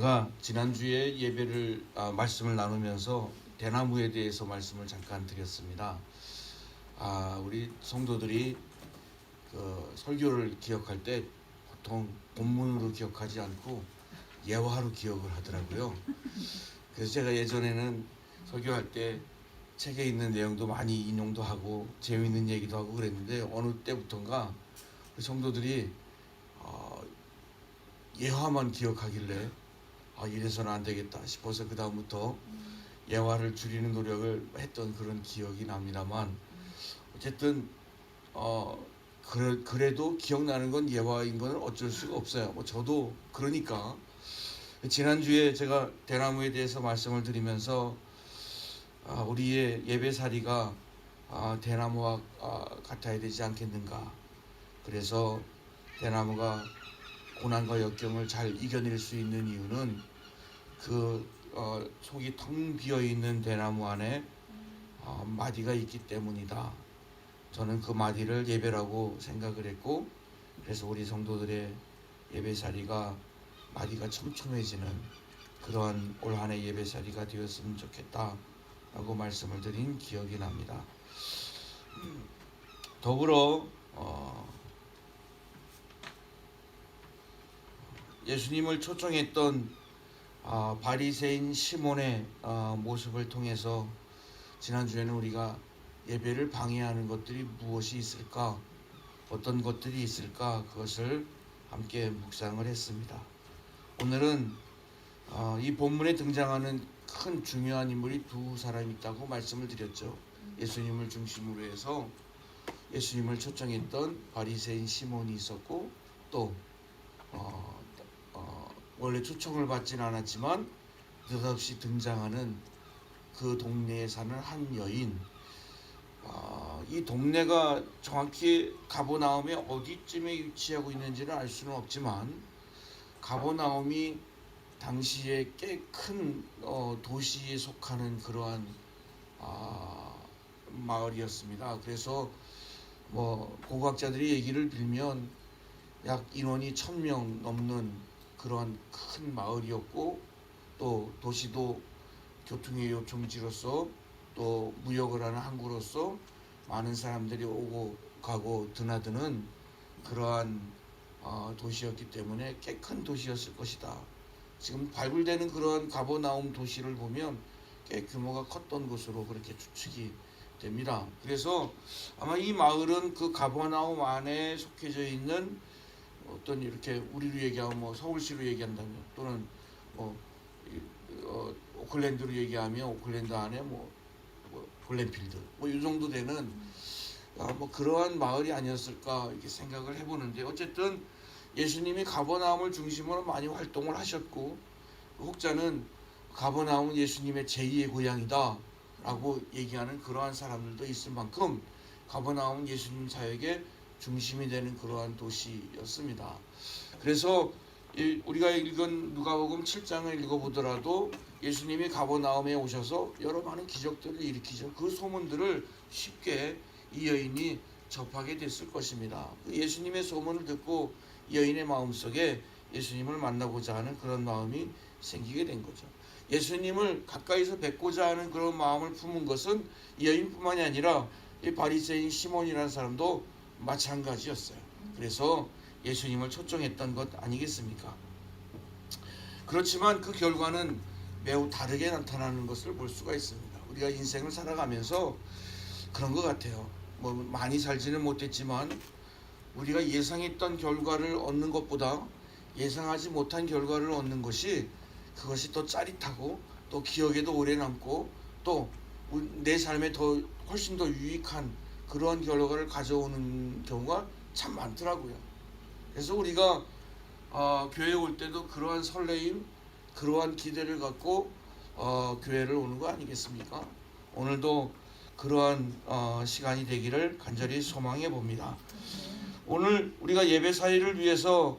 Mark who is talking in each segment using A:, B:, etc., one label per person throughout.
A: 제가 지난주에 예배를 말씀을 나누면서 대나무에 대해서 말씀을 잠깐 드렸습니다. 우리 성도들이 그 설교를 기억할 때 보통 본문으로 기억하지 않고 예화로 기억을 하더라고요. 그래서 제가 예전에는 설교할 때 책에 있는 내용도 많이 인용도 하고 재미있는 얘기도 하고 그랬는데 어느 때부턴가 우리 성도들이 예화만 기억하길래 이래서는 안 되겠다 싶어서 그 다음부터 예화를 줄이는 노력을 했던 그런 기억이 납니다만, 어쨌든 그래도 기억나는 건 예화인 건 어쩔 수가 없어요. 저도 그러니까 지난주에 제가 대나무에 대해서 말씀을 드리면서 우리의 예배살이가 대나무와 같아야 되지 않겠는가. 그래서 대나무가 고난과 역경을 잘 이겨낼 수 있는 이유는 그 속이 텅 비어있는 대나무 안에 마디가 있기 때문이다. 저는 그 마디를 예배라고 생각을 했고, 그래서 우리 성도들의 예배살이가 마디가 촘촘해지는 그러한 올 한 해 예배살이가 되었으면 좋겠다 라고 말씀을 드린 기억이 납니다. 더불어 예수님을 초청했던 바리새인 시몬의 모습을 통해서 지난주에는 우리가 예배를 방해하는 것들이 무엇이 있을까, 어떤 것들이 있을까, 그것을 함께 묵상을 했습니다. 오늘은 이 본문에 등장하는 큰 중요한 인물이 두 사람이 있다고 말씀을 드렸죠. 예수님을 중심으로 해서 예수님을 초청했던 바리새인 시몬이 있었고, 또 원래 초청을 받지는 않았지만 느닷없이 등장하는 그 동네에 사는 한 여인. 이 동네가 정확히 가버나움의 어디쯤에 위치하고 있는지는 알 수는 없지만, 가버나움이 당시에 꽤 큰 도시에 속하는 그러한 마을이었습니다. 그래서 고고학자들이 얘기를 빌면 약 인원이 1000명 넘는 그러한 큰 마을이었고, 또 도시도 교통의 요충지로서 또 무역을 하는 항구로서 많은 사람들이 오고 가고 드나드는 그러한 도시였기 때문에 꽤 큰 도시였을 것이다. 지금 발굴되는 그런 가버나움 도시를 보면 꽤 규모가 컸던 것으로 그렇게 추측이 됩니다. 그래서 아마 이 마을은 그 가버나움 안에 속해져 있는 어떤, 이렇게 우리로 얘기하면 서울시로 얘기한다면, 또는 오클랜드로 얘기하면 오클랜드 안에 블렌필드 이 정도 되는 그러한 마을이 아니었을까 이렇게 생각을 해보는데, 어쨌든 예수님이 가버나움을 중심으로 많이 활동을 하셨고, 혹자는 가버나움은 예수님의 제2의 고향이다 라고 얘기하는 그러한 사람들도 있을 만큼 가버나움은 예수님 사역의 중심이 되는 그러한 도시였습니다. 그래서 우리가 읽은 누가복음 7장을 읽어보더라도 예수님이 가버나움에 오셔서 여러 많은 기적들을 일으키죠. 그 소문들을 쉽게 이 여인이 접하게 됐을 것입니다. 예수님의 소문을 듣고 이 여인의 마음속에 예수님을 만나고자 하는 그런 마음이 생기게 된 거죠. 예수님을 가까이서 뵙고자 하는 그런 마음을 품은 것은 이 여인뿐만이 아니라 이 바리새인 시몬이라는 사람도 마찬가지였어요. 그래서 예수님을 초청했던 것 아니겠습니까? 그렇지만 그 결과는 매우 다르게 나타나는 것을 볼 수가 있습니다. 우리가 인생을 살아가면서 그런 것 같아요. 많이 살지는 못했지만 우리가 예상했던 결과를 얻는 것보다 예상하지 못한 결과를 얻는 것이, 그것이 더 짜릿하고 또 기억에도 오래 남고 또 내 삶에 훨씬 더 유익한 그러한 결과를 가져오는 경우가 참 많더라고요. 그래서 우리가 교회에 올 때도 그러한 설레임, 그러한 기대를 갖고 교회를 오는 거 아니겠습니까? 오늘도 그러한 시간이 되기를 간절히 소망해 봅니다. 오늘 우리가 예배 사이를 위해서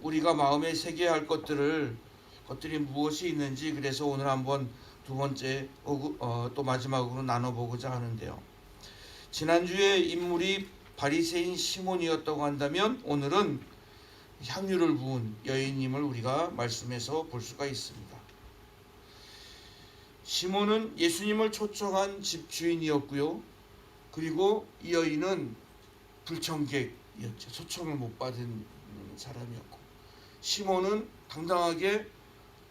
A: 우리가 마음에 새겨야 할 것들이 무엇이 있는지, 그래서 오늘 한번 두 번째 또 마지막으로 나눠보고자 하는데요. 지난주에 인물이 바리새인 시몬이었다고 한다면 오늘은 향유를 부은 여인임을 우리가 말씀에서 볼 수가 있습니다. 시몬은 예수님을 초청한 집주인이었고요. 그리고 이 여인은 불청객이었죠. 초청을 못 받은 사람이었고, 시몬은 당당하게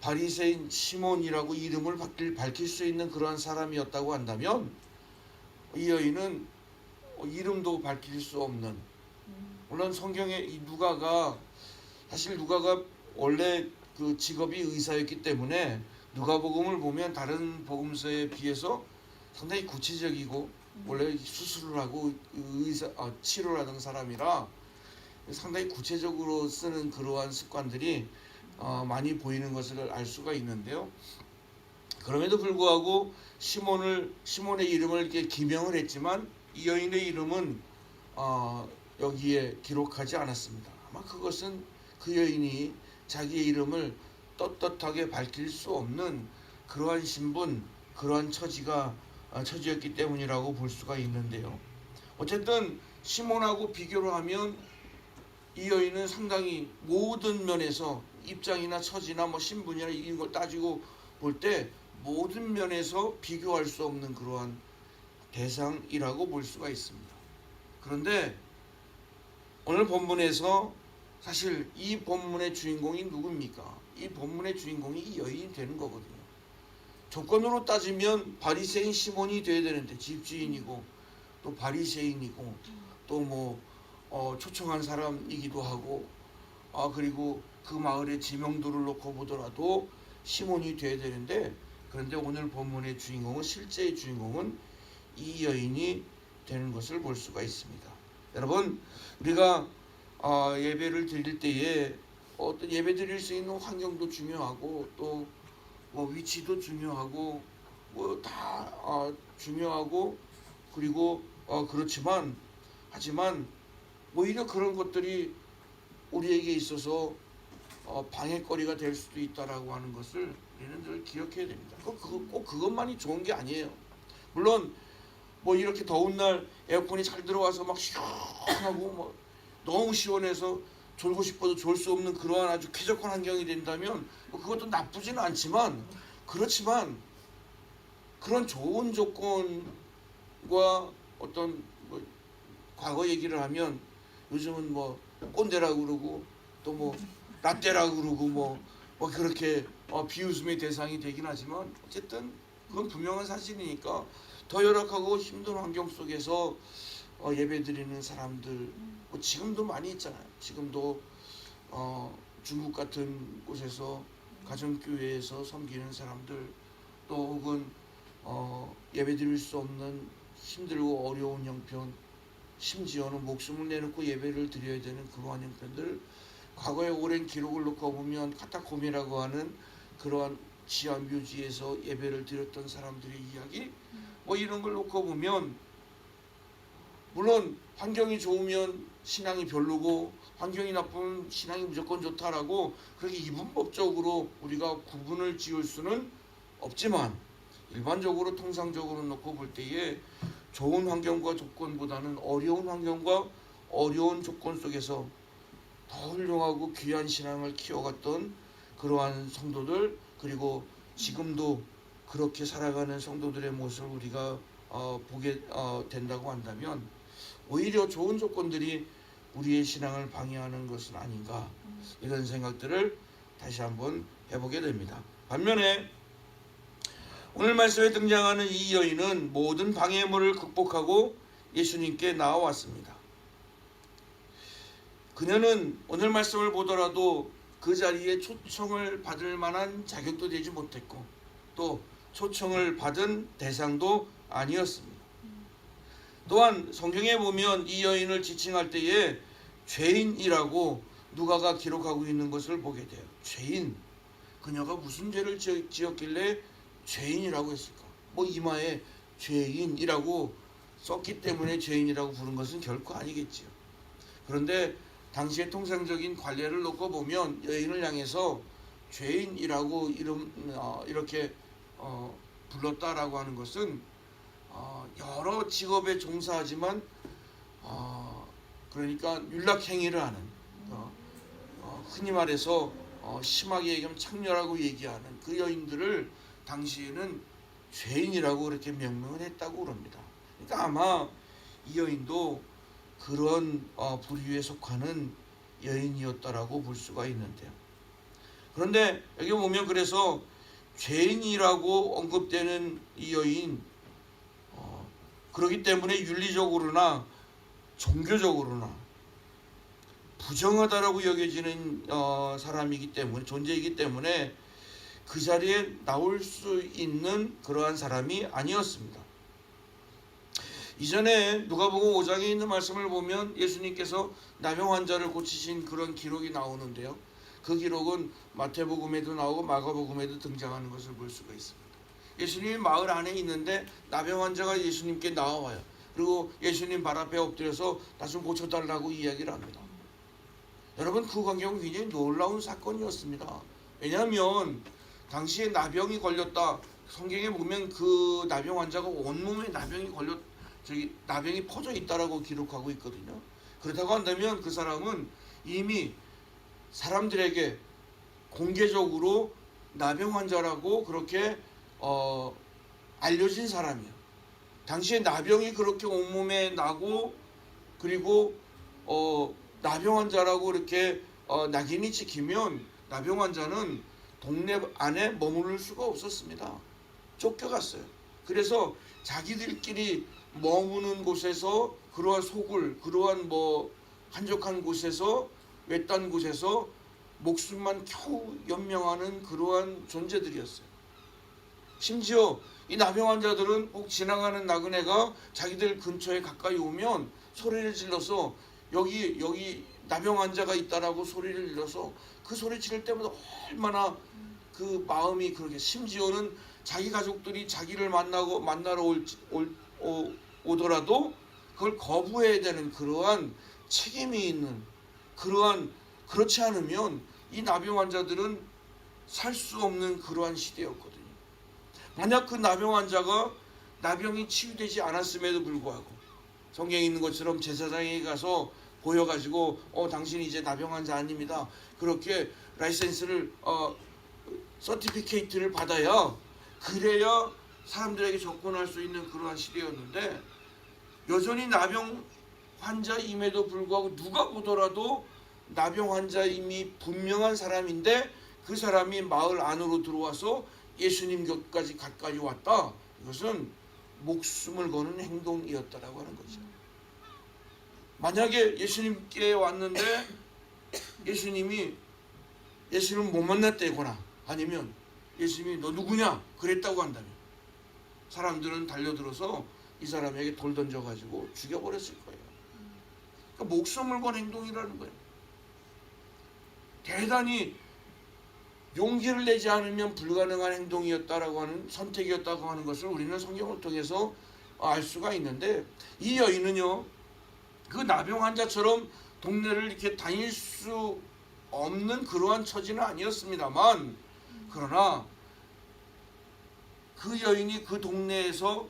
A: 바리새인 시몬이라고 이름을 밝힐 수 있는 그러한 사람이었다고 한다면, 이 여인은 이름도 밝힐 수 없는, 물론 성경에 이 사실 누가가 원래 그 직업이 의사였기 때문에 누가복음을 보면 다른 복음서에 비해서 상당히 구체적이고, 원래 수술을 하고 치료를 하던 사람이라 상당히 구체적으로 쓰는 그러한 습관들이 많이 보이는 것을 알 수가 있는데요. 그럼에도 불구하고 시몬의 이름을 이렇게 기명을 했지만 이 여인의 이름은 여기에 기록하지 않았습니다. 아마 그것은 그 여인이 자기의 이름을 떳떳하게 밝힐 수 없는 그러한 신분, 그러한 처지였기 때문이라고 볼 수가 있는데요. 어쨌든 시몬하고 비교를 하면 이 여인은 상당히 모든 면에서 입장이나 처지나 뭐 신분이나 이런 걸 따지고 볼 때 모든 면에서 비교할 수 없는 그러한 대상이라고 볼 수가 있습니다. 그런데 오늘 본문에서 사실 이 본문의 주인공이 누굽니까? 이 본문의 주인공이 이 여인이 되는 거거든요. 조건으로 따지면 바리새인 시몬이 돼야 되는데, 집주인이고 또 바리새인이고 또 초청한 사람이기도 하고, 그리고 그 마을의 지명도를 놓고 보더라도 시몬이 돼야 되는데, 그런데 오늘 본문의 주인공은, 실제의 주인공은 이 여인이 되는 것을 볼 수가 있습니다. 여러분, 우리가 예배를 드릴 때에 어떤 예배 드릴 수 있는 환경도 중요하고, 또 위치도 중요하고, 다 중요하고, 그리고 하지만 오히려 그런 것들이 우리에게 있어서 방해거리가 될 수도 있다라고 하는 것을 우리는 늘 기억해야 됩니다. 꼭 그것만이 좋은 게 아니에요. 물론 이렇게 더운 날 에어컨이 잘 들어와서 막 시원하고 너무 시원해서 졸고 싶어도 졸 수 없는 그러한 아주 쾌적한 환경이 된다면 그것도 나쁘지는 않지만, 그렇지만 그런 좋은 조건과 어떤 과거 얘기를 하면 요즘은 꼰대라고 그러고 또 라떼라고 그러고 그렇게 비웃음의 대상이 되긴 하지만, 어쨌든 그건 분명한 사실이니까 더 열악하고 힘든 환경 속에서 예배드리는 사람들 지금도 많이 있잖아요. 지금도 중국 같은 곳에서 가정교회에서 섬기는 사람들, 또 혹은 예배드릴 수 없는 힘들고 어려운 형편, 심지어는 목숨을 내놓고 예배를 드려야 되는 그러한 형편들, 과거의 오랜 기록을 놓고 보면 카타콤이라고 하는 그러한 지하 묘지에서 예배를 드렸던 사람들의 이야기, 이런 걸 놓고 보면, 물론 환경이 좋으면 신앙이 별로고 환경이 나쁘면 신앙이 무조건 좋다라고 그렇게 이분법적으로 우리가 구분을 지을 수는 없지만, 일반적으로 통상적으로 놓고 볼 때에 좋은 환경과 조건보다는 어려운 환경과 어려운 조건 속에서 더 훌륭하고 귀한 신앙을 키워갔던 그러한 성도들, 그리고 지금도 그렇게 살아가는 성도들의 모습을 우리가 보게 된다고 한다면, 오히려 좋은 조건들이 우리의 신앙을 방해하는 것은 아닌가, 이런 생각들을 다시 한번 해보게 됩니다. 반면에 오늘 말씀에 등장하는 이 여인은 모든 방해물을 극복하고 예수님께 나와왔습니다. 그녀는 오늘 말씀을 보더라도 그 자리에 초청을 받을 만한 자격도 되지 못했고, 또 초청을 받은 대상도 아니었습니다. 또한 성경에 보면 이 여인을 지칭할 때에 죄인이라고 누가가 기록하고 있는 것을 보게 돼요. 죄인. 그녀가 무슨 죄를 지었길래 죄인이라고 했을까? 이마에 죄인이라고 썼기 때문에 죄인이라고 부른 것은 결코 아니겠지요. 그런데 당시의 통상적인 관례를 놓고 보면 여인을 향해서 죄인이라고 이렇게 불렀다라고 하는 것은 여러 직업에 종사하지만 그러니까 윤락행위를 하는 흔히 말해서 심하게 얘기하면 창녀라고 얘기하는 그 여인들을 당시에는 죄인이라고 그렇게 명명을 했다고 그럽니다. 그러니까 아마 이 여인도 그런 부류에 속하는 여인이었다라고 볼 수가 있는데요. 그런데 여기 보면 그래서 죄인이라고 언급되는 이 여인, 그렇기 때문에 윤리적으로나 종교적으로나 부정하다라고 여겨지는 사람이기 때문에, 존재이기 때문에 그 자리에 나올 수 있는 그러한 사람이 아니었습니다. 이전에 누가복음 5장에 있는 말씀을 보면 예수님께서 나병 환자를 고치신 그런 기록이 나오는데요. 그 기록은 마태복음에도 나오고 마가복음에도 등장하는 것을 볼 수가 있습니다. 예수님이 마을 안에 있는데 나병 환자가 예수님께 나와요. 그리고 예수님 발 앞에 엎드려서 나 좀 고쳐달라고 이야기를 합니다. 여러분, 그 광경은 굉장히 놀라운 사건이었습니다. 왜냐하면 당시에 나병이 걸렸다, 성경에 보면 그 나병 환자가 온몸에 나병이 퍼져 있다라고 기록하고 있거든요. 그렇다고 한다면 그 사람은 이미 사람들에게 공개적으로 나병 환자라고 그렇게 알려진 사람이에요. 당시에 나병이 그렇게 온몸에 나고, 그리고 나병 환자라고 이렇게 낙인이 찍히면 나병 환자는 동네 안에 머무를 수가 없었습니다. 쫓겨갔어요. 그래서 자기들끼리 머무는 곳에서, 그러한 그러한 한적한 곳에서, 외딴 곳에서 목숨만 겨우 연명하는 그러한 존재들이었어요. 심지어 이 나병 환자들은 꼭 지나가는 나그네가 자기들 근처에 가까이 오면 소리를 질러서 여기 나병 환자가 있다라고 소리를 질러서 그 소리 지를 때마다 얼마나 그 마음이 그렇게, 심지어는 자기 가족들이 자기를 만나러 오더라도 그걸 거부해야 되는 그러한 책임이 있는, 그렇지 않으면 이 나병 환자들은 살 수 없는 그러한 시대였거든요. 만약 그 나병 환자가 나병이 치유되지 않았음에도 불구하고 성경에 있는 것처럼 제사장에 가서 보여가지고 당신이 이제 나병 환자 아닙니다, 그렇게 라이센스를 서티피케이트를 받아야, 그래야 사람들에게 접근할 수 있는 그러한 시대였는데, 여전히 나병 환자임에도 불구하고 누가 보더라도 나병 환자임이 분명한 사람인데 그 사람이 마을 안으로 들어와서 예수님 곁까지 가까이 왔다. 이것은 목숨을 거는 행동이었다라고 하는 거죠. 만약에 예수님께 왔는데 예수님을 못 만났다거나, 아니면 예수님이 너 누구냐 그랬다고 한다면 사람들은 달려들어서 이 사람에게 돌 던져가지고 죽여버렸을 거예요. 그러니까 목숨을 건 행동이라는 거예요. 대단히 용기를 내지 않으면 불가능한 행동이었다라고 하는, 선택이었다고 하는 것을 우리는 성경을 통해서 알 수가 있는데, 이 여인은요, 그 나병 환자처럼 동네를 이렇게 다닐 수 없는 그러한 처지는 아니었습니다만, 그러나 그 여인이 그 동네에서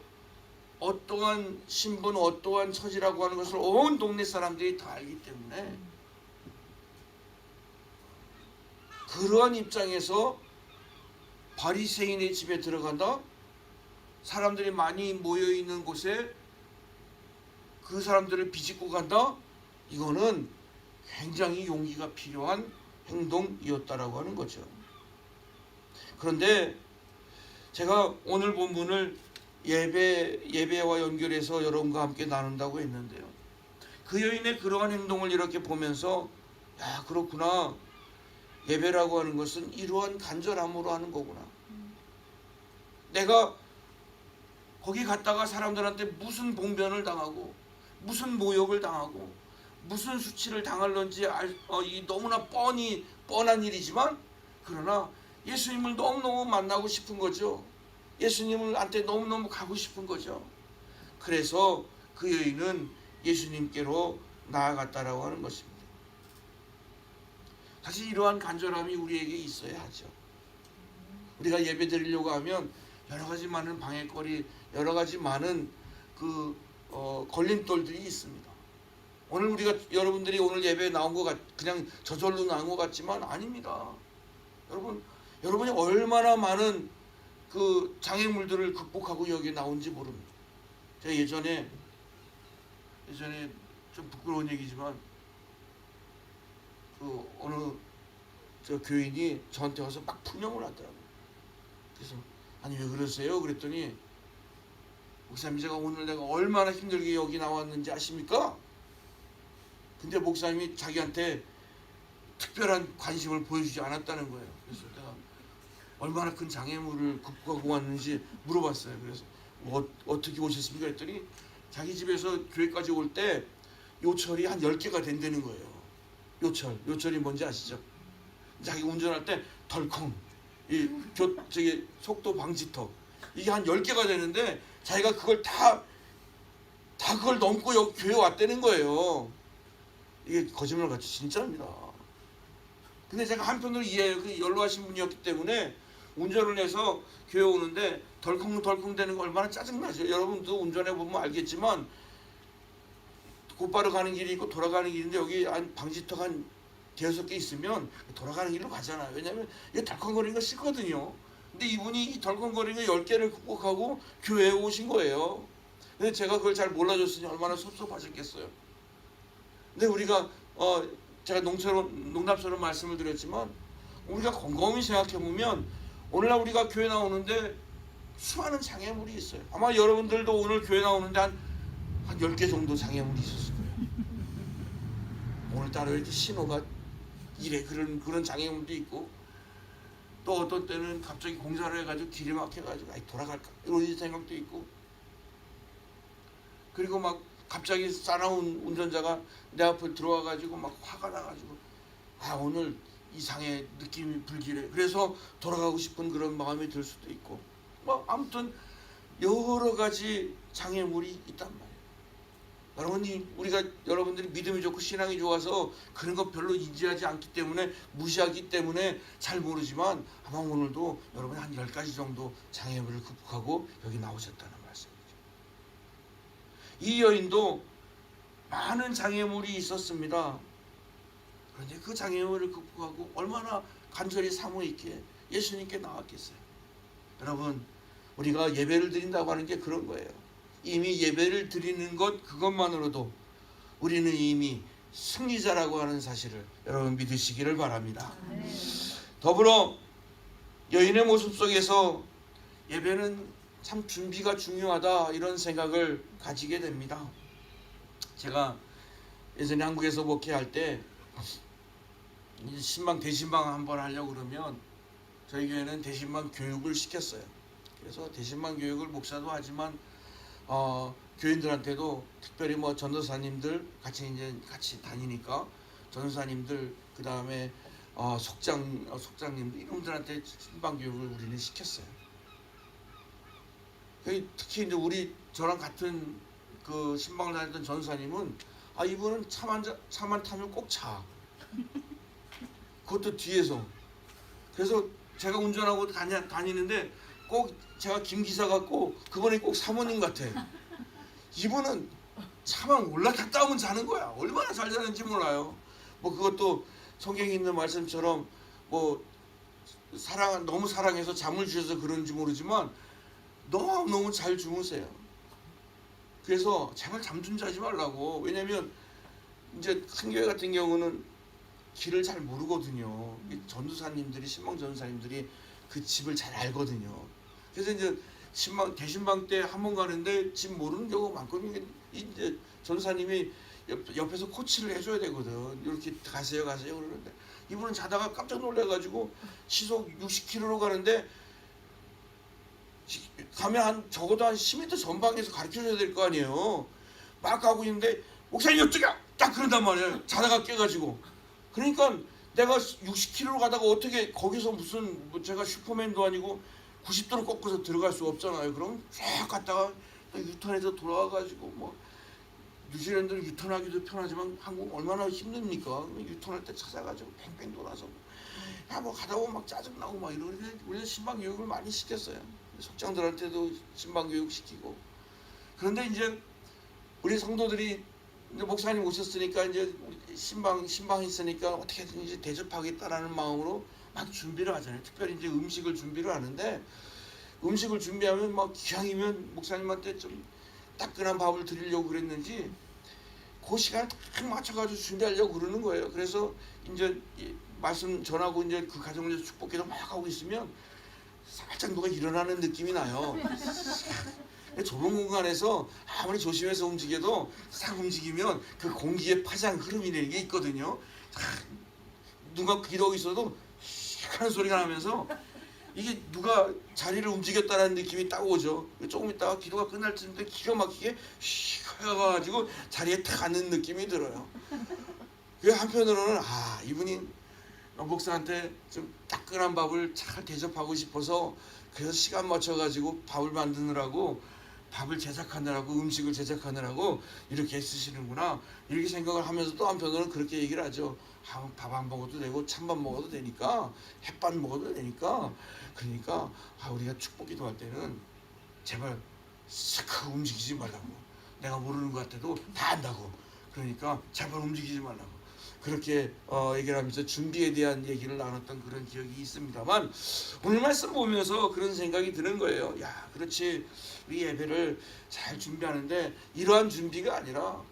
A: 어떠한 신분, 어떠한 처지라고 하는 것을 온 동네 사람들이 다 알기 때문에 그러한 입장에서 바리새인의 집에 들어간다, 사람들이 많이 모여있는 곳에 그 사람들을 비집고 간다, 이거는 굉장히 용기가 필요한 행동이었다라고 하는 거죠. 그런데 제가 오늘 본문을 예배와 연결해서 여러분과 함께 나눈다고 했는데요, 그 여인의 그러한 행동을 이렇게 보면서, 야, 그렇구나, 예배라고 하는 것은 이러한 간절함으로 하는 거구나. 내가 거기 갔다가 사람들한테 무슨 봉변을 당하고 무슨 모욕을 당하고 무슨 수치를 당할런지 너무나 뻔한 일이지만, 그러나 예수님을 너무너무 만나고 싶은 거죠. 예수님한테 너무너무 가고 싶은 거죠. 그래서 그 여인은 예수님께로 나아갔다라고 하는 것입니다. 사실 이러한 간절함이 우리에게 있어야 하죠. 우리가 예배 드리려고 하면 여러 가지 많은 방해거리, 여러 가지 많은 걸림돌들이 있습니다. 오늘 우리가 여러분들이 오늘 예배에 나온 것 그냥 저절로 나온 것 같지만 아닙니다. 여러분이 얼마나 많은 그 장애물들을 극복하고 여기 나온지 모릅니다. 제가 예전에 좀 부끄러운 얘기지만 그 어느 저 교인이 저한테 와서 막 풀명을 하더라고요. 그래서 아니 왜 그러세요? 그랬더니 목사님 제가 오늘 내가 얼마나 힘들게 여기 나왔는지 아십니까? 근데 목사님이 자기한테 특별한 관심을 보여주지 않았다는 거예요. 그래서 내가 얼마나 큰 장애물을 극복하고 왔는지 물어봤어요. 그래서 어떻게 오셨습니까? 그랬더니 자기 집에서 교회까지 올 때 요철이 한 10개가 된다는 거예요. 요철이 뭔지 아시죠? 자기 운전할 때 덜컹 저기 속도 방지턱 이게 한 10개가 되는데 자기가 그걸 다 그걸 넘고 여기 교회 왔다는 거예요. 이게 거짓말 같이 진짜입니다. 근데 제가 한편으로 이해해요. 그 연로하신 분이었기 때문에 운전을 해서 교회 오는데 덜컹덜컹 되는 거 얼마나 짜증나죠. 여러분도 운전해 보면 알겠지만 곧바로 가는 길이 있고 돌아가는 길인데 여기 한 방지턱 한 대여섯 개 있으면 돌아가는 길로 가잖아요. 왜냐하면 이게 덜컹거리는 거 싫거든요. 근데 이분이 이 덜컹거리는 거 10개를 극복하고 교회에 오신 거예요. 근데 제가 그걸 잘 몰라줬으니 얼마나 섭섭하셨겠어요. 근데 우리가 제가 농담처럼 말씀을 드렸지만 우리가 곰곰이 생각해보면 오늘날 우리가 교회 나오는데 수많은 장애물이 있어요. 아마 여러분들도 오늘 교회 나오는데 한 10개 정도 장애물이 있었을 거예요. 오늘따라 이렇게 신호가 이래 그런 장애물도 있고 또 어떤 때는 갑자기 공사를 해가지고 길이 막혀가지고 아이 돌아갈까 이런 생각도 있고 그리고 막 갑자기 싸나운 운전자가 내 앞에 들어와가지고 막 화가 나가지고 아 오늘 이상의 느낌이 불길해 그래서 돌아가고 싶은 그런 마음이 들 수도 있고 뭐 아무튼 여러 가지 장애물이 있단 말이에요. 여러분들이 믿음이 좋고 신앙이 좋아서 그런 거 별로 인지하지 않기 때문에 무시하기 때문에 잘 모르지만 아마 오늘도 여러분이 한 10가지 정도 장애물을 극복하고 여기 나오셨다는 말씀이죠. 이 여인도 많은 장애물이 있었습니다. 그런데 그 장애물을 극복하고 얼마나 간절히 사모있게 예수님께 나왔겠어요. 여러분 우리가 예배를 드린다고 하는 게 그런 거예요. 이미 예배를 드리는 것 그것만으로도 우리는 이미 승리자라고 하는 사실을 여러분 믿으시기를 바랍니다. 더불어 여인의 모습 속에서 예배는 참 준비가 중요하다 이런 생각을 가지게 됩니다. 제가 예전에 한국에서 목회할 때 대신방 한번 하려고 그러면 저희 교회는 대신방 교육을 시켰어요. 그래서 대신방 교육을 목사도 하지만 교인들한테도 특별히 뭐 전도사님들 같이 다니니까 전도사님들 그 다음에 속장님들 이분들한테 신방 교육을 우리는 시켰어요. 특히 이제 저랑 같은 그 신방을 다녔던 전도사님은 이분은 차만 타면 꼭 자. 그것도 뒤에서. 그래서 제가 운전하고 다니는데 꼭 제가 김기사 같고 그분이 꼭 사모님 같아. 이분은 차만 올라탔다 오면 자는 거야. 얼마나 잘 자는지 몰라요. 뭐 그것도 성경에 있는 말씀처럼 뭐 너무 사랑해서 잠을 주셔서 그런지 모르지만 너무 잘 주무세요. 그래서 제발 잠 좀 자지 말라고. 왜냐면 이제 큰 교회 같은 경우는 길을 잘 모르거든요. 전도사님들이 신방 전도사님들이 그 집을 잘 알거든요. 그래서 이제 대신방 때 한 번 가는데 집 모르는 경우가 많거든요. 이제 전도사님이 옆에서 코치를 해줘야 되거든. 이렇게 가세요 그러는데 이분은 자다가 깜짝 놀래가지고 시속 60km로 가는데 가면 적어도 한 10m 전방에서 가르쳐줘야 될 거 아니에요. 막 가고 있는데 목사님 어떡해 딱 그런단 말이에요. 자다가 깨가지고. 그러니까 내가 60km로 가다가 어떻게 거기서 제가 슈퍼맨도 아니고 90도로 꺾어서 들어갈 수 없잖아요. 그럼 쫙 갔다가 유턴해서 돌아와가지고 뭐 뉴질랜드는 유턴하기도 편하지만 한국 얼마나 힘듭니까? 유턴할 때 찾아가지고 뺑뺑 돌아서 뭐 가다 보면 막 짜증나고 막 이러는데 우리는 신방 교육을 많이 시켰어요. 속장들한테도 신방 교육 시키고. 그런데 이제 우리 성도들이 이제 목사님 오셨으니까 이제 신방 있으니까 어떻게든 이제 대접하겠다라는 마음으로 막 준비를 하잖아요. 특별히 이제 음식을 준비를 하는데 음식을 준비하면 막 기왕이면 목사님한테 좀 따끈한 밥을 드리려고 그랬는지 그 시간 딱 맞춰가지고 준비하려고 그러는 거예요. 그래서 이제 말씀 전하고 이제 그 가정에서 축복기도 막 하고 있으면 살짝 누가 일어나는 느낌이 나요. 좁은 공간에서 아무리 조심해서 움직여도 싹 움직이면 그 공기의 파장 흐름이 내는 게 있거든요. 누가 기도하고 있어도 씩 하는 소리가 나면서 이게 누가 자리를 움직였다는 느낌이 딱 오죠. 조금 있다가 기도가 끝날 쯤에 기가 막히게 씩 해가지고 자리에 탁 앉는 느낌이 들어요. 그 한편으로는 이분이 목사한테 좀 따끈한 밥을 잘 대접하고 싶어서 그래서 시간 맞춰가지고 밥을 만드느라고 밥을 제작하느라고 음식을 제작하느라고 이렇게 애쓰시는구나 이렇게 생각을 하면서 또 한편으로는 그렇게 얘기를 하죠. 밥 안 먹어도 되고 찬밥 먹어도 되니까 햇밥 먹어도 되니까 그러니까 우리가 축복 기도할 때는 제발 슥 움직이지 말라고. 내가 모르는 것 같아도 다 안다고. 그러니까 제발 움직이지 말라고. 그렇게 얘기를 하면서 준비에 대한 얘기를 나눴던 그런 기억이 있습니다만 오늘 말씀 보면서 그런 생각이 드는 거예요. 야, 그렇지. 우리 예배를 잘 준비하는데 이러한 준비가 아니라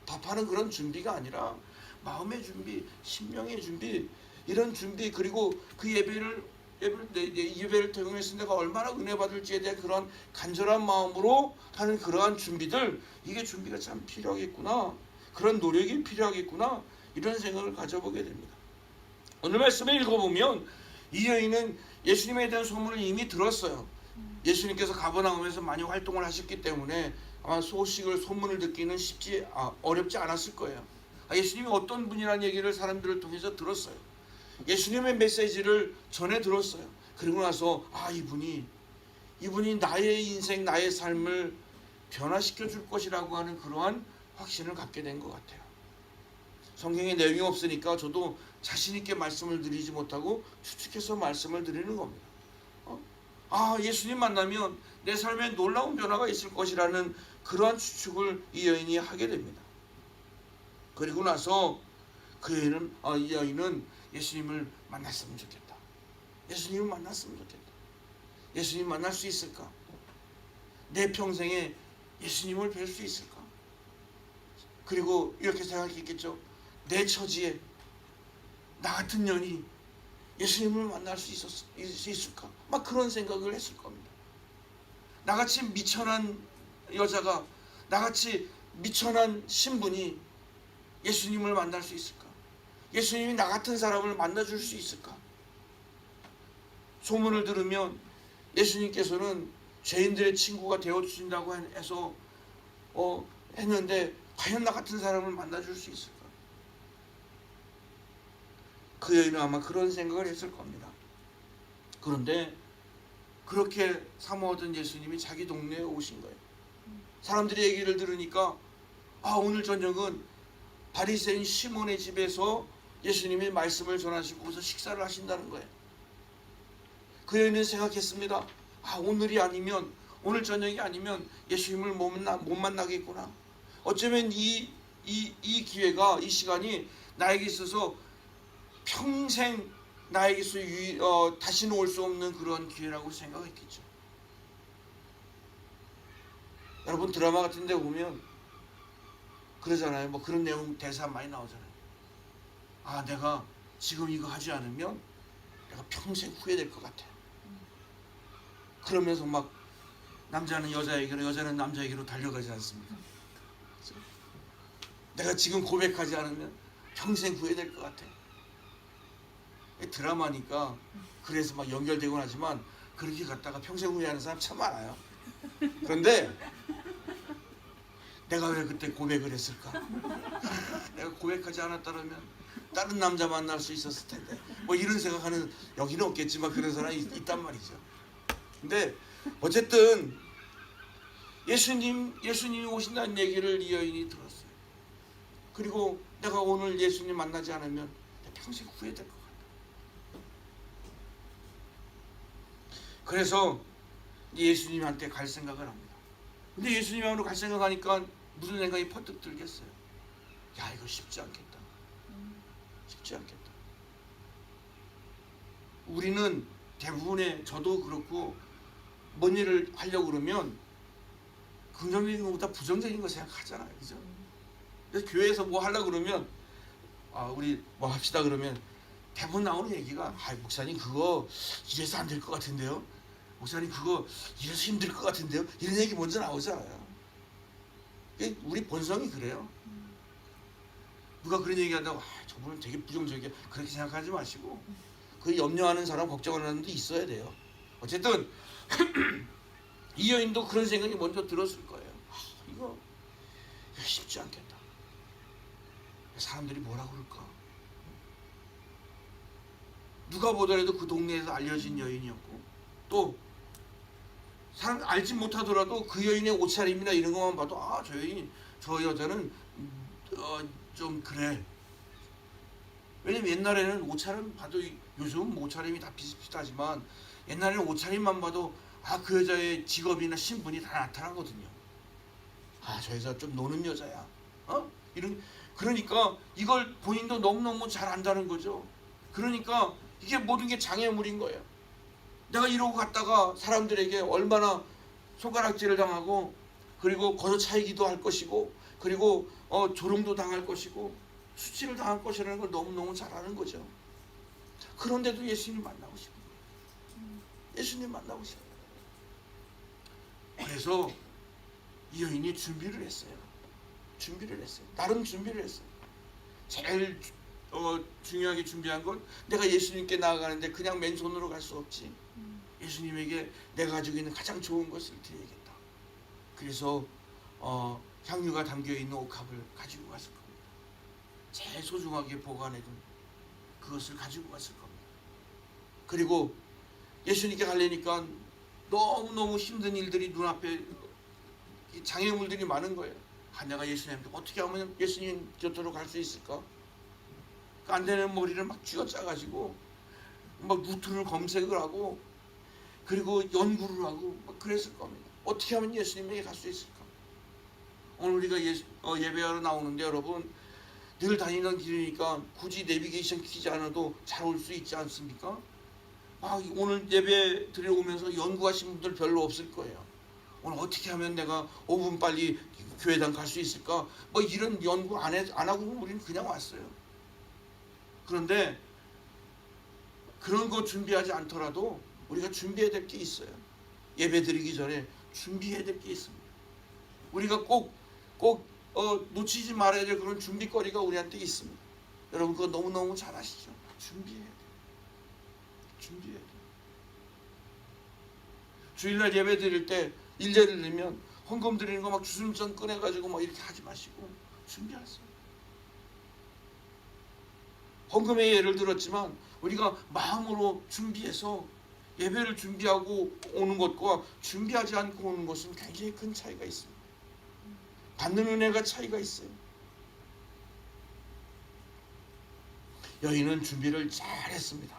A: 밥하는 그런 준비가 아니라 마음의 준비, 심령의 준비, 이런 준비, 그리고 그 예배를 통해서 내가 얼마나 은혜 받을지에 대한 그런 간절한 마음으로 하는 그러한 준비들, 이게 준비가 참 필요하겠구나, 그런 노력이 필요하겠구나, 이런 생각을 가져보게 됩니다. 오늘 말씀을 읽어보면 이 여인은 예수님에 대한 소문을 이미 들었어요. 예수님께서 가버나움에서 많이 활동을 하셨기 때문에 아마 소문을 듣기는 어렵지 않았을 거예요. 예수님이 어떤 분이라는 얘기를 사람들을 통해서 들었어요. 예수님의 메시지를 전해 들었어요. 그리고 나서 이분이 나의 인생, 나의 삶을 변화시켜 줄 것이라고 하는 그러한 확신을 갖게 된 것 같아요. 성경에 내용이 없으니까 저도 자신 있게 말씀을 드리지 못하고 추측해서 말씀을 드리는 겁니다. 예수님 만나면 내 삶에 놀라운 변화가 있을 것이라는 그러한 추측을 이 여인이 하게 됩니다. 그리고 나서 이 여인은 예수님을 만났으면 좋겠다. 예수님을 만났으면 좋겠다. 예수님 만날 수 있을까? 내 평생에 예수님을 뵐 수 있을까? 그리고 이렇게 생각했겠죠. 내 처지에 나 같은 년이 예수님을 만날 수 있을까? 막 그런 생각을 했을 겁니다. 나같이 미천한 여자가, 나같이 미천한 신분이 예수님을 만날 수 있을까? 예수님이 나 같은 사람을 만나줄 수 있을까? 소문을 들으면 예수님께서는 죄인들의 친구가 되어주신다고 해서 했는데 과연 나 같은 사람을 만나줄 수 있을까? 그 여인은 아마 그런 생각을 했을 겁니다. 그런데 그렇게 사모하던 예수님이 자기 동네에 오신 거예요. 사람들이 얘기를 들으니까 오늘 저녁은 바리새인 시몬의 집에서 예수님이 말씀을 전하시고서 식사를 하신다는 거예요. 그 여인은 생각했습니다. 오늘 저녁이 아니면 예수님을 못 만나겠구나. 어쩌면 이 기회가, 이 시간이 나에게 있어서 평생 나에게서 다시는 올 수 없는 그런 기회라고 생각했겠죠. 여러분 드라마 같은 데 보면 그러잖아요. 뭐 그런 내용 대사 많이 나오잖아요. 내가 지금 이거 하지 않으면 내가 평생 후회될 것 같아. 그러면서 막 남자는 여자에게로, 여자는 남자에게로 달려가지 않습니까? 내가 지금 고백하지 않으면 평생 후회될 것 같아. 드라마니까 그래서 막 연결되곤 하지만 그렇게 갔다가 평생 후회하는 사람 참 많아요. 그런데 내가 왜 그때 고백을 했을까? 내가 고백하지 않았다면 다른 남자 만날 수 있었을 텐데, 뭐 이런 생각하는, 여기는 없겠지만 그런 사람이 있단 말이죠. 근데 어쨌든 예수님이 오신다는 얘기를 이 여인이 들었어요. 그리고 내가 오늘 예수님 만나지 않으면 평생 후회될 것 같아. 그래서 예수님한테 갈 생각을 합니다. 근데 예수님한테 갈 생각하니까 무슨 생각이 퍼뜩 들겠어요? 야, 이거 쉽지 않겠다. 쉽지 않겠다. 우리는 대부분의, 저도 그렇고, 뭔 일을 하려고 그러면 긍정적인 것보다 부정적인 거 생각하잖아요. 그죠? 그래서 교회에서 뭐 하려고 그러면, 우리 뭐 합시다 그러면 대부분 나오는 얘기가, 목사님 그거 이래서 안 될 것 같은데요, 목사님 그거 이래서 힘들 것 같은데요, 이런 얘기 먼저 나오잖아요. 우리 본성이 그래요. 누가 그런 얘기한다고 저분은 되게 부정적이야, 그렇게 생각하지 마시고, 그 염려하는 사람, 걱정하는 사람도 있어야 돼요. 어쨌든 이 여인도 그런 생각이 먼저 들었을 거예요. 이거 쉽지 않겠다. 사람들이 뭐라 그럴까? 누가 보더라도 그 동네에서 알려진 여인이었고, 또 사람 알지 못하더라도 그 여인의 옷차림이나 이런 것만 봐도 저 여인, 저 여자는 좀 그래. 왜냐면 옛날에는 옷차림 봐도, 요즘은 옷차림이 다 비슷비슷하지만 옛날에는 옷차림만 봐도 그 여자의 직업이나 신분이 다 나타나거든요. 저 여자 좀 노는 여자야. 그러니까 이걸 본인도 너무너무 잘 안다는 거죠. 그러니까 이게 모든 게 장애물인 거예요. 내가 이러고 갔다가 사람들에게 얼마나 손가락질을 당하고, 그리고 걷어차이기도 할 것이고, 그리고 조롱도 당할 것이고, 수치를 당할 것이라는 걸 너무너무 잘 아는 거죠. 그런데도 예수님 만나고 싶은 거예요. 예수님 만나고 싶어요. 그래서 이 여인이 준비를 했어요. 나름 준비를 했어요. 제일 중요하게 준비한 건, 내가 예수님께 나아가는데 그냥 맨손으로 갈 수 없지. 예수님에게 내가 가지고 있는 가장 좋은 것을 드려야겠다. 그래서 향유가 담겨있는 옥합을 가지고 갔을 겁니다. 제일 소중하게 보관해둔 그것을 가지고 갔을 겁니다. 그리고 예수님께 가려니까 너무너무 힘든 일들이 눈앞에, 장애물들이 많은 거예요. 내가 예수님한테 어떻게 하면 예수님 곁으로 갈 수 있을까? 안 되는 머리를 막 쥐어짜가지고 막 루트를 검색을 하고, 그리고 연구를 하고 막 그랬을 겁니다. 어떻게 하면 예수님에게 갈 수 있을까? 오늘 우리가 예배하러 나오는데, 여러분, 늘 다니는 길이니까 굳이 내비게이션 키지 않아도 잘 올 수 있지 않습니까? 오늘 예배 드려오면서 연구하신 분들 별로 없을 거예요. 오늘 어떻게 하면 내가 5분 빨리 교회당 갈 수 있을까? 뭐 이런 연구 안 하고 우리는 그냥 왔어요. 그런데 그런 거 준비하지 않더라도 우리가 준비해야 될 게 있어요. 예배 드리기 전에 준비해야 될 게 있습니다. 우리가 꼭 놓치지 말아야 될 그런 준비거리가 우리한테 있습니다. 여러분 그거 너무너무 잘 아시죠? 준비해야 돼요. 주일날 예배 드릴 때 일제를 내면 헌금 드리는 거 막 주순전 꺼내가지고 막 이렇게 하지 마시고 준비하세요. 헌금의 예를 들었지만, 우리가 마음으로 준비해서 예배를 준비하고 오는 것과 준비하지 않고 오는 것은 굉장히 큰 차이가 있습니다. 받는 은혜가 차이가 있어요. 여인은 준비를 잘 했습니다.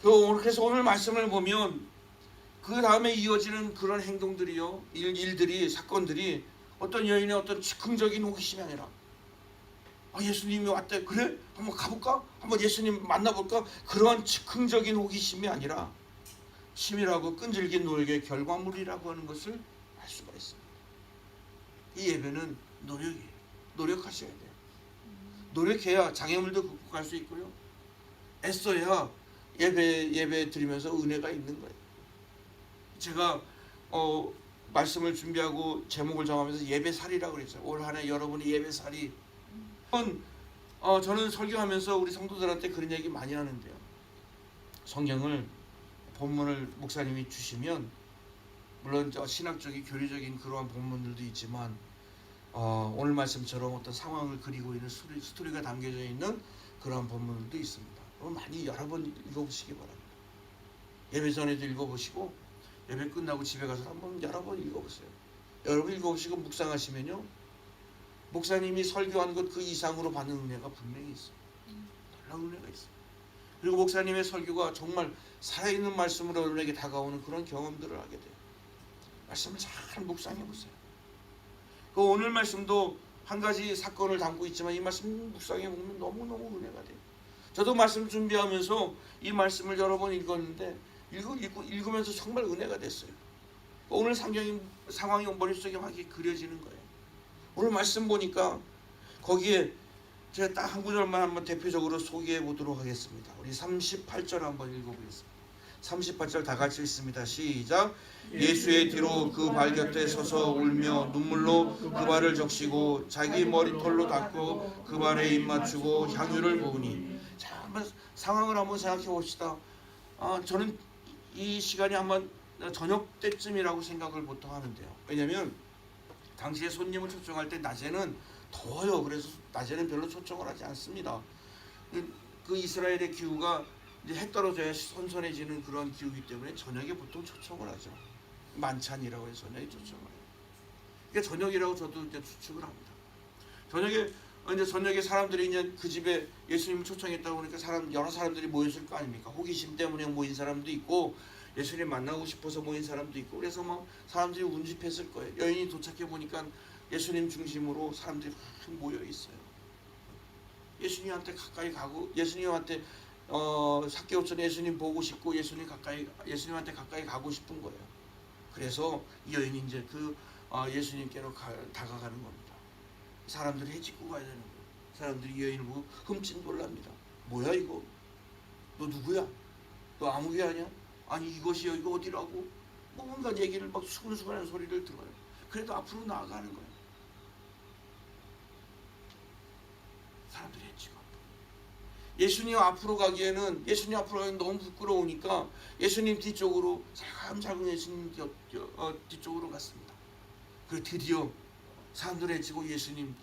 A: 그래서 오늘 말씀을 보면 그 다음에 이어지는 그런 행동들이요, 일들이, 사건들이 어떤 여인의 어떤 즉흥적인 호기심이 아니라, 예수님이 왔대, 그래? 한번 가볼까? 한번 예수님 만나볼까? 그러한 즉흥적인 호기심이 아니라 치밀하고 끈질긴 노력의 결과물이라고 하는 것을 알 수가 있습니다. 이 예배는 노력이에요. 노력하셔야 돼요. 노력해야 장애물도 극복할 수 있고요, 애써야 예배 드리면서 은혜가 있는 거예요. 제가 말씀을 준비하고 제목을 정하면서 예배살이라고 그랬어요. 올 한 해 여러분의 예배살이. 저는 설교하면서 우리 성도들한테 그런 얘기 많이 하는데요. 성경을, 본문을 목사님이 주시면, 물론 신학적인 교리적인 그러한 본문들도 있지만, 오늘 말씀처럼 어떤 상황을 그리고 있는 스토리가 담겨져 있는 그러한 본문들도 있습니다. 많이 여러 번 읽어보시기 바랍니다. 예배 전에도 읽어보시고, 예배 끝나고 집에 가서 한번 여러 번 읽어보세요. 여러분 읽어보시고 묵상하시면요, 목사님이 설교한 것 그 이상으로 받는 은혜가 분명히 있어요. 놀라운 은혜가 있어요. 그리고 목사님의 설교가 정말 살아있는 말씀으로 여러분에게 다가오는 그런 경험들을 하게 돼요. 말씀을 잘 묵상해 보세요. 오늘 말씀도 한 가지 사건을 담고 있지만 이 말씀 묵상해 보면 너무너무 은혜가 돼요. 저도 말씀 준비하면서 이 말씀을 여러 번 읽었는데 읽으면서 정말 은혜가 됐어요. 오늘 상황이 머릿속에 확 그려지는 거예요. 오늘 말씀 보니까 거기에 제가 딱 한 구절만 한번 대표적으로 소개해 보도록 하겠습니다. 우리 38절 한번 읽어보겠습니다. 38절 다 같이 읽습니다. 시작. 예수의 뒤로 그 발 곁에 서서 울며 눈물로 그 발을 적시고 자기 머리털로 닦고 그 발에 입 맞추고 향유를 부으니. 자, 한번 상황을 한번 생각해 봅시다. 저는 이 시간이 한번 저녁 때쯤이라고 생각을 보통 하는데요. 왜냐하면 당시에 손님을 초청할 때 낮에는 더워요. 그래서 낮에는 별로 초청을 하지 않습니다. 그 이스라엘의 기후가 이제 해 떨어져야 선선해지는 그런 기후이기 때문에 저녁에 보통 초청을 하죠. 만찬이라고 해서 저녁에 초청을 해요. 그러니까 저녁이라고 저도 이제 추측을 합니다. 저녁에 사람들이 이제 그 집에 예수님 초청했다고 그러니까 여러 사람들이 모였을 거 아닙니까? 호기심 때문에 모인 사람도 있고 예수님 만나고 싶어서 모인 사람도 있고 그래서 뭐 사람들이 운집했을 거예요. 여인이 도착해 보니까 예수님 중심으로 사람들이 확 모여 있어요. 예수님한테 가까이 가고 예수님한테 삭개오처럼 예수님 보고 싶고 예수님한테 가까이 가고 싶은 거예요. 그래서 이 여인이 이제 예수님께로 다가가는 겁니다. 사람들이 해집고 가야 되는 거예요. 사람들이 이 여인을 보고 흠칫 놀랍니다. 뭐야 이거? 너 누구야? 너 아무개 아니야? 아니 이것이 여기가 어디라고? 뭔가 얘기를 막 수근수근한 소리를 들어요. 그래도 앞으로 나아가는 거예요. 사람들이 해치고 예수님 앞으로 가기에는 너무 부끄러우니까 예수님 뒤쪽으로 살금살금 예수님 뒤쪽으로 갔습니다. 그리고 드디어 사람들이 해치고 예수님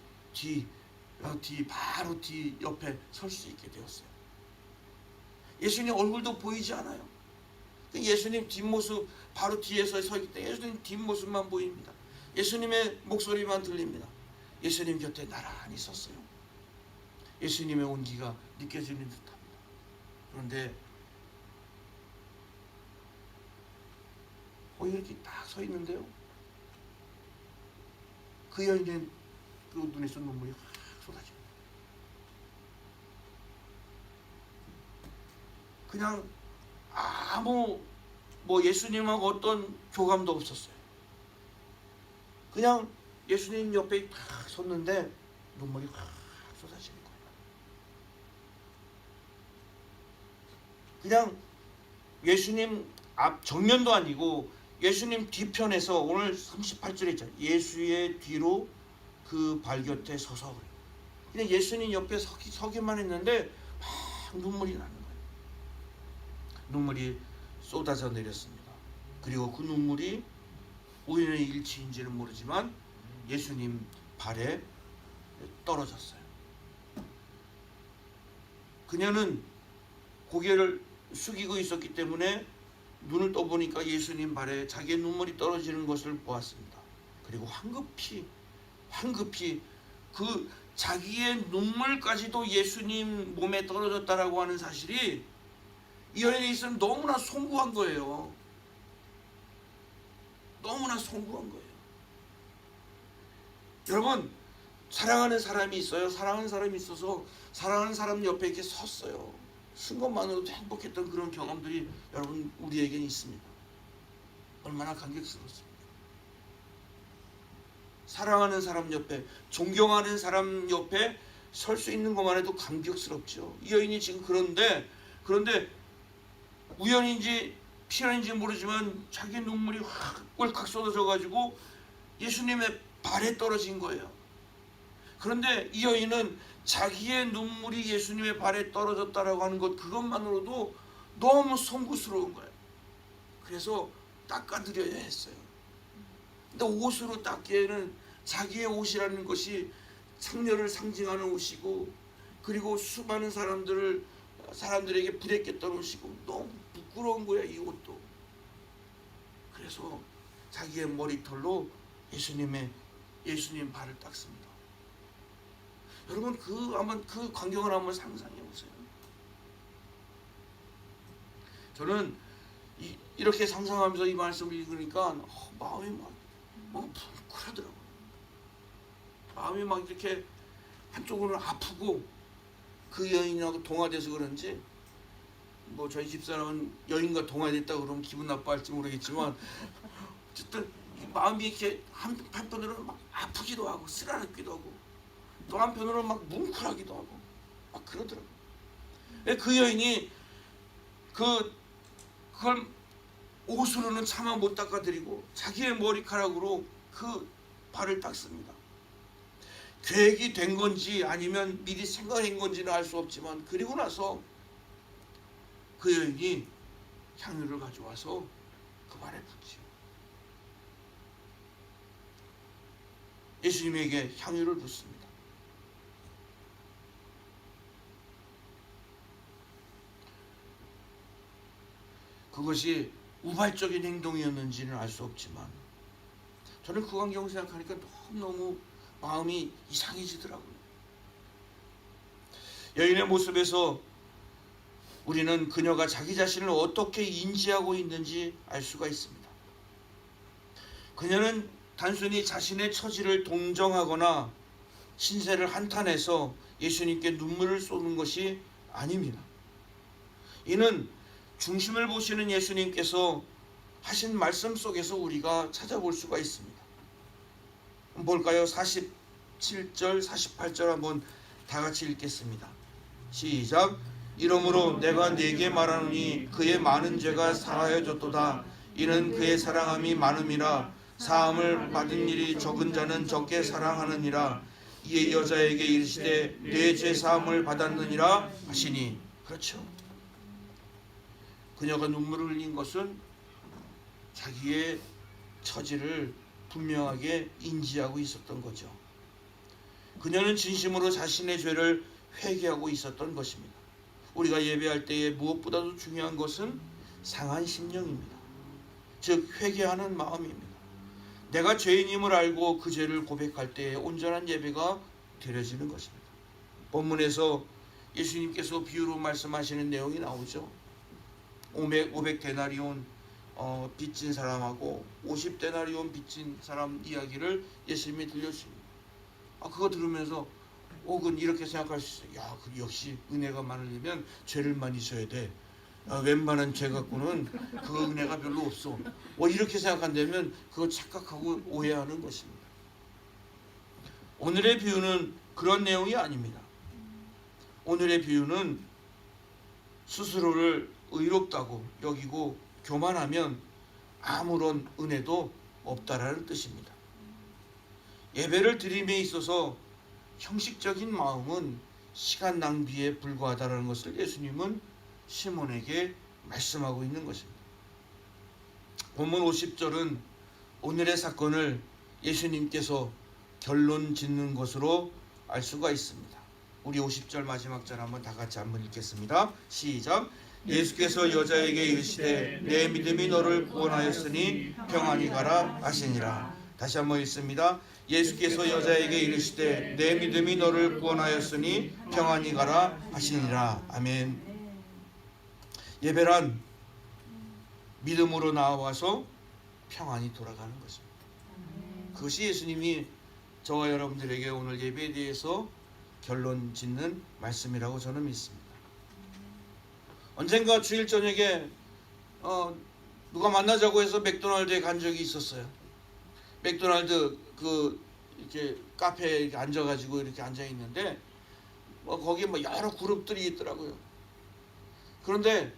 A: 바로 뒤 옆에 설 수 있게 되었어요. 예수님 얼굴도 보이지 않아요. 예수님 뒷모습 바로 뒤에서 서 있기 때문에 예수님 뒷모습만 보입니다. 예수님의 목소리만 들립니다. 예수님 곁에 나란히 섰어요. 예수님의 온기가 느껴지는 듯합니다. 그런데 이렇게 딱 서 있는데요. 그 여인의 그 눈에서 눈물이 확 쏟아집니다. 그냥 아무 예수님하고 어떤 교감도 없었어요. 그냥 예수님 옆에 딱 섰는데 눈물이 확 쏟아지는 거예요. 그냥 예수님 앞 정면도 아니고 예수님 뒤편에서 오늘 38절에 있잖아요. 예수의 뒤로 그 발 곁에 서서 그냥 예수님 옆에 서기만 했는데 막 눈물이 나는 거예요. 눈물이 쏟아져 내렸습니다. 그리고 그 눈물이 우연의 일치인지는 모르지만 예수님 발에 떨어졌어요. 그녀는 고개를 숙이고 있었기 때문에 눈을 떠보니까 예수님 발에 자기의 눈물이 떨어지는 것을 보았습니다. 그리고 황급히 그 자기의 눈물까지도 예수님 몸에 떨어졌다라고 하는 사실이 이 여인에 있어서는 너무나 송구한 거예요. 너무나 송구한 거예요. 여러분, 사랑하는 사람이 있어요. 사랑하는 사람이 있어서 사랑하는 사람 옆에 이렇게 섰어요. 쓴 것만으로도 행복했던 그런 경험들이 여러분 우리에게는 있습니다. 얼마나 감격스럽습니까? 사랑하는 사람 옆에, 존경하는 사람 옆에 설 수 있는 것만 해도 감격스럽죠. 이 여인이 지금 그런데 우연인지 필연인지 모르지만 자기 눈물이 확 꼴칵 쏟아져 가지고 예수님의 발에 떨어진 거예요. 그런데 이 여인은 자기의 눈물이 예수님의 발에 떨어졌다라고 하는 것 그것만으로도 너무 송구스러운 거예요. 그래서 닦아드려야 했어요. 근데 옷으로 닦기에는 자기의 옷이라는 것이 상녀를 상징하는 옷이고 그리고 수많은 사람들에게 부대꼈던 옷이고 너무 부끄러운 거야 이 옷도. 그래서 자기의 머리털로 예수님 발을 닦습니다. 여러분 그 광경을 한번 상상해 보세요. 저는 이렇게 상상하면서 이 말씀을 읽으니까 마음이 막 뭉클하더라고요. 마음이 막 이렇게 한쪽으로는 아프고 그 여인하고 동화돼서 그런지 뭐 저희 집사람은 여인과 동화됐다 그러면 기분 나빠할지 모르겠지만 어쨌든 마음이 이렇게 한편으로는 막 아프기도 하고 쓰라렸기도 하고 또 한편으로는 막 뭉클하기도 하고 막 그러더라고요. 그 여인이 그걸 옷으로는 차마 못 닦아드리고 자기의 머리카락으로 그 발을 닦습니다. 계획이 된 건지 아니면 미리 생각한 건지는 알 수 없지만 그리고 나서 그 여인이 향유를 가져와서 그 발에 붓지요. 예수님에게 향유를 붓습니다. 그것이 우발적인 행동이었는지는 알 수 없지만 저는 그 광경을 생각하니까 너무너무 마음이 이상해지더라고요. 여인의 모습에서 우리는 그녀가 자기 자신을 어떻게 인지하고 있는지 알 수가 있습니다. 그녀는 단순히 자신의 처지를 동정하거나 신세를 한탄해서 예수님께 눈물을 쏟는 것이 아닙니다. 이는 중심을 보시는 예수님께서 하신 말씀 속에서 우리가 찾아볼 수가 있습니다. 볼까요? 47절, 48절 한번 다 같이 읽겠습니다. 시작. 이러므로 내가 네게 말하노니 그의 많은 죄가 사하여졌도다. 이는 그의 사랑함이 많음이라. 사함을 받은 일이 적은 자는 적게 사랑하느니라. 이에 여자에게 이르시되 내 죄 사함을 받았느니라 하시니. 그렇죠. 그녀가 눈물을 흘린 것은 자기의 처지를 분명하게 인지하고 있었던 거죠. 그녀는 진심으로 자신의 죄를 회개하고 있었던 것입니다. 우리가 예배할 때에 무엇보다도 중요한 것은 상한 심령입니다. 즉 회개하는 마음입니다. 내가 죄인임을 알고 그 죄를 고백할 때에 온전한 예배가 드려지는 것입니다. 본문에서 예수님께서 비유로 말씀하시는 내용이 나오죠. 500데나리온 빚진 사람하고 50데나리온 빚진 사람 이야기를 예수님이 들려주십니다. 그거 들으면서 혹은 이렇게 생각할 수 있어요. 야, 역시 은혜가 많으려면 죄를 많이 져야 돼. 웬만한 죄 갖고는 그 은혜가 별로 없어. 이렇게 생각한다면 그거 착각하고 오해하는 것입니다. 오늘의 비유는 그런 내용이 아닙니다. 오늘의 비유는 스스로를 의롭다고 여기고 교만하면 아무런 은혜도 없다라는 뜻입니다. 예배를 드림에 있어서 형식적인 마음은 시간 낭비에 불과하다는 것을 예수님은 시몬에게 말씀하고 있는 것입니다. 본문 50절은 오늘의 사건을 예수님께서 결론 짓는 것으로 알 수가 있습니다. 우리 50절 마지막 절 한번 다 같이 한번 읽겠습니다. 시작. 예수께서 여자에게 이르시되 내 믿음이 너를 구원하였으니 평안히 가라 하시니라. 다시 한번 읽습니다. 예수께서 여자에게 이르시되 내 믿음이 너를 구원하였으니 평안히 가라 하시니라. 아멘. 예배란 믿음으로 나와서 평안히 돌아가는 것입니다. 그것이 예수님이 저와 여러분들에게 오늘 예배에 대해서 결론 짓는 말씀이라고 저는 믿습니다. 언젠가 주일 저녁에 누가 만나자고 해서 맥도날드에 간 적이 있었어요. 맥도날드 이렇게 카페에 이렇게 앉아가지고 이렇게 앉아 있는데 거기에 여러 그룹들이 있더라고요. 그런데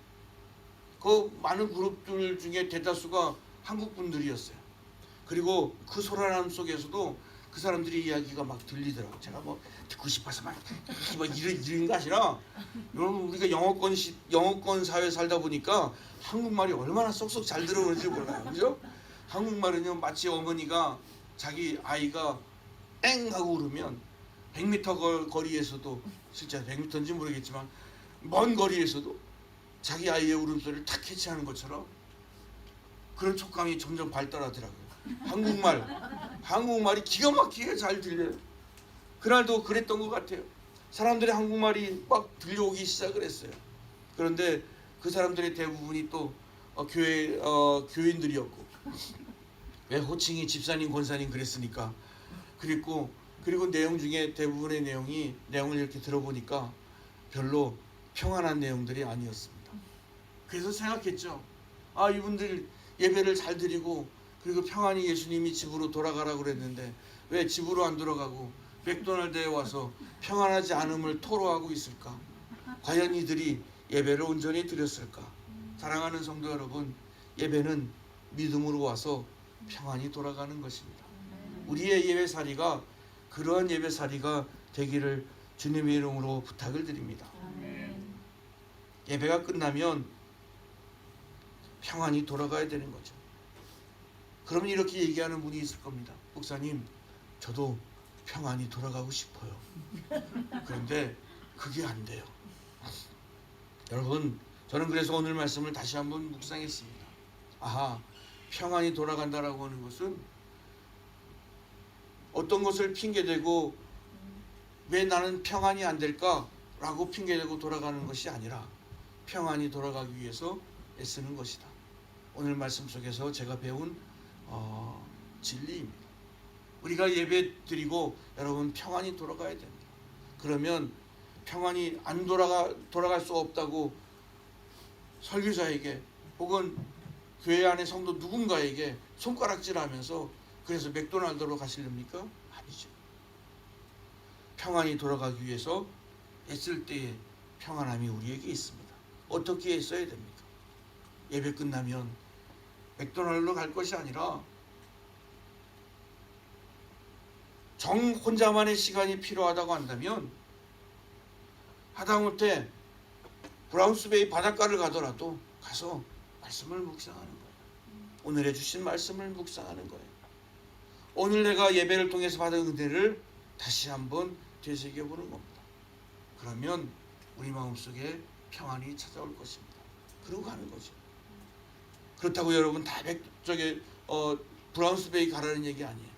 A: 그 많은 그룹들 중에 대다수가 한국 분들이었어요. 그리고 그 소란함 속에서도 그 사람들의 이야기가 막 들리더라고요. 제가 듣고 싶어서 막 이런 거 아니라, 여러분 우리가 영어권 사회에 살다 보니까 한국말이 얼마나 쏙쏙 잘 들어오는지 몰라요. 그죠? 한국말은요, 마치 어머니가 자기 아이가 땡 하고 울으면 100m 거리에서도, 실제 100m인지 모르겠지만 먼 거리에서도 자기 아이의 울음소리를 탁 캐치하는 것처럼 그런 촉감이 점점 발달하더라고요. 한국말이 기가 막히게 잘 들려요. 그날도 그랬던 것 같아요. 사람들의 한국말이 막 들려오기 시작을 했어요. 그런데 그 사람들의 대부분이 또 교인들이었고, 왜 호칭이 집사님 권사님 그랬으니까. 그리고 그리고 내용 중에 대부분의 내용을 이렇게 들어보니까 별로 평안한 내용들이 아니었습니다. 그래서 생각했죠. 아, 이분들 예배를 잘 드리고 그리고 평안히 예수님이 집으로 돌아가라고 그랬는데 왜 집으로 안 돌아가고 맥도날드에 와서 평안하지 않음을 토로하고 있을까? 과연 이들이 예배를 온전히 드렸을까? 사랑하는 성도 여러분, 예배는 믿음으로 와서 평안히 돌아가는 것입니다. 우리의 예배살이가 그러한 예배살이가 되기를 주님의 이름으로 부탁을 드립니다. 예배가 끝나면 평안히 돌아가야 되는 거죠. 그러면 이렇게 얘기하는 분이 있을 겁니다. 목사님, 저도 평안히 돌아가고 싶어요. 그런데 그게 안 돼요. 여러분, 저는 그래서 오늘 말씀을 다시 한번 묵상했습니다. 아하, 평안히 돌아간다라고 하는 것은 어떤 것을 핑계대고 왜 나는 평안이 안 될까라고 핑계대고 돌아가는 것이 아니라 평안히 돌아가기 위해서 애쓰는 것이다. 오늘 말씀 속에서 제가 배운 진리입니다. 우리가 예배 드리고 여러분 평안히 돌아가야 됩니다. 그러면 평안히 안 돌아갈 수 없다고 설교자에게 혹은 교회 안의 성도 누군가에게 손가락질하면서 그래서 맥도날드로 가시렵니까? 아니죠. 평안히 돌아가기 위해서 애쓸 때의 평안함이 우리에게 있습니다. 어떻게 애써야 됩니까? 예배 끝나면 맥도날드로 갈 것이 아니라 정 혼자만의 시간이 필요하다고 한다면 하다못해 브라운스베이 바닷가를 가더라도 가서 말씀을 묵상하는 거예요. 오늘 해주신 말씀을 묵상하는 거예요. 오늘 내가 예배를 통해서 받은 은혜를 다시 한번 되새겨보는 겁니다. 그러면 우리 마음속에 평안이 찾아올 것입니다. 그러고 가는 거죠. 그렇다고 여러분 다 브라운스베이 가라는 얘기 아니에요.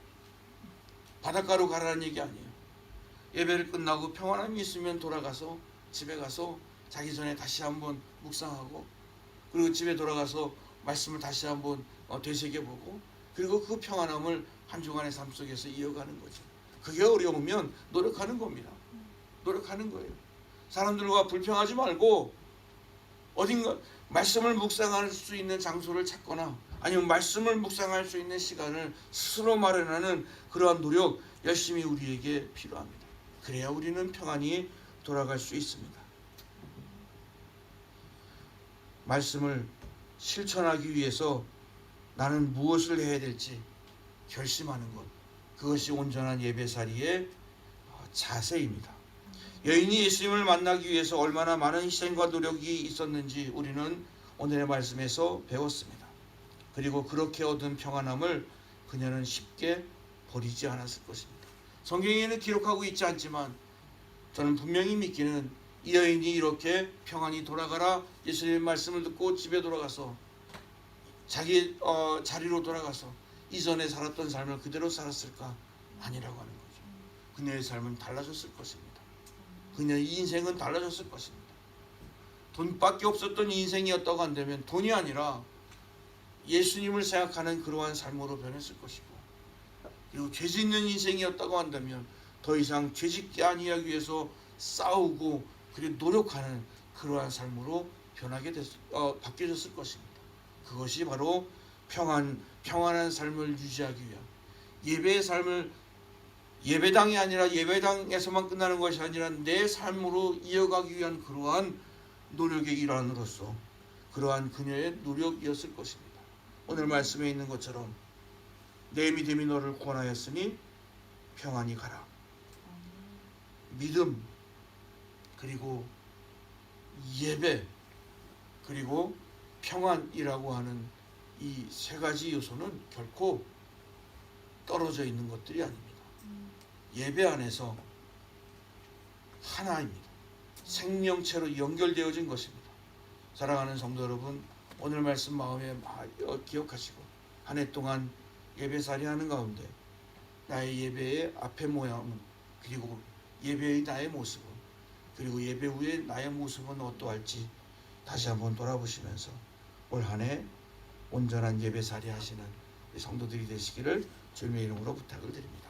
A: 바닷가로 가라는 얘기 아니에요. 예배를 끝나고 평안함이 있으면 돌아가서 집에 가서 자기 전에 다시 한번 묵상하고 그리고 집에 돌아가서 말씀을 다시 한번 되새겨보고 그리고 그 평안함을 한 주간의 삶 속에서 이어가는 거죠. 그게 어려우면 노력하는 겁니다. 노력하는 거예요. 사람들과 불평하지 말고 어딘가 말씀을 묵상할 수 있는 장소를 찾거나 아니면 말씀을 묵상할 수 있는 시간을 스스로 마련하는 그러한 노력 열심히 우리에게 필요합니다. 그래야 우리는 평안히 돌아갈 수 있습니다. 말씀을 실천하기 위해서 나는 무엇을 해야 될지 결심하는 것, 그것이 온전한 예배살이의 자세입니다. 여인이 예수님을 만나기 위해서 얼마나 많은 희생과 노력이 있었는지 우리는 오늘의 말씀에서 배웠습니다. 그리고 그렇게 얻은 평안함을 그녀는 쉽게 버리지 않았을 것입니다. 성경에는 기록하고 있지 않지만 저는 분명히 믿기는 이 여인이 이렇게 평안히 돌아가라 예수님의 말씀을 듣고 집에 돌아가서 자기 자리로 돌아가서 이전에 살았던 삶을 그대로 살았을까? 아니라고 하는 거죠. 그녀의 삶은 달라졌을 것입니다. 그녀의 인생은 달라졌을 것입니다. 돈밖에 없었던 인생이었다고 한다면 돈이 아니라 예수님을 생각하는 그러한 삶으로 변했을 것이고 그리고 죄 짓는 인생이었다고 한다면 더 이상 죄 짓지 아니하기 위해서 싸우고 그리고 노력하는 그러한 삶으로 바뀌어졌을 것입니다. 그것이 바로 평안한 삶을 유지하기 위한 예배의 삶을 예배당이 아니라 예배당에서만 끝나는 것이 아니라 내 삶으로 이어가기 위한 그러한 노력의 일환으로서 그러한 그녀의 노력이었을 것입니다. 오늘 말씀에 있는 것처럼 내 믿음이 너를 구원하였으니 평안히 가라. 믿음 그리고 예배 그리고 평안이라고 하는 이 세 가지 요소는 결코 떨어져 있는 것들이 아닙니다. 예배 안에서 하나입니다. 생명체로 연결되어진 것입니다. 사랑하는 성도 여러분, 오늘 말씀 마음에 기억하시고 한 해 동안 예배살이 하는 가운데 나의 예배의 앞의 모양은 그리고 예배의 나의 모습은 그리고 예배 후에 나의 모습은 어떠할지 다시 한번 돌아보시면서 올 한 해 온전한 예배살이 하시는 성도들이 되시기를 주님의 이름으로 부탁을 드립니다.